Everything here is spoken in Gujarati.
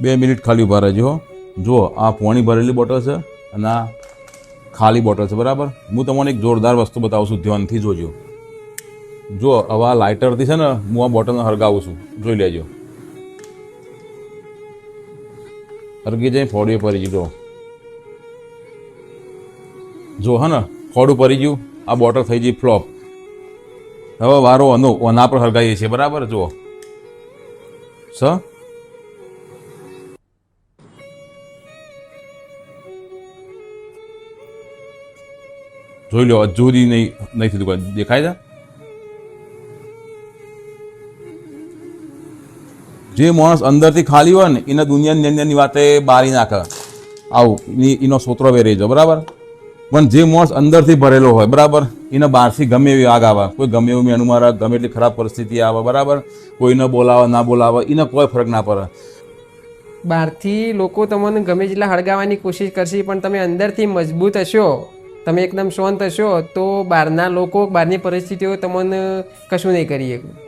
2 મિનિટ ખાલી ઉભા રહેજો. જુઓ આ પાણી ભરેલી બોટલ છે અને આ ખાલી બોટલ છે બરાબર. હું તમને એક જોરદાર વસ્તુ બતાવું છું, ધ્યાનથી જોજો. જો હવે આ લાઇટરથી છે ને હું આ બોટલને હળગાવું છું, જોઈ લેજો. હળગી જાય, ફોડીએ પડી ગયું. જો હા ને ફોડું પડી ગયું, આ બોટલ થઈ ગઈ ફ્લોપ. હવે વારો ઓના પર હળગાવીએ છીએ બરાબર. જુઓ જોઈ લો, હજુ સુધી નહીં થયું. કોઈ દેખાય છે? જે માણસ અંદરથી ખાલી હોય ને એને દુનિયાની અંદરની વાતે બારી નાખે, આવું એનો સોત્રો વેરી જાય બરાબર. પણ જે માણસ અંદરથી ભરેલો હોય બરાબર, એને બહારથી ગમે એવી આગ આવે, કોઈ ગમે એવું મેનુ મારે, ગમે એટલી ખરાબ પરિસ્થિતિ આવે બરાબર, કોઈને બોલાવે ના બોલાવે એને કોઈ ફરક ના પડે. બહારથી લોકો તમને ગમે જેટલા હળગાવવાની કોશિશ કરશે, પણ તમે અંદરથી મજબૂત હશો, તમે એકદમ શાંત હશો, તો બહારના લોકો, બહારની પરિસ્થિતિઓ તમને કશું નહીં કરી શકે.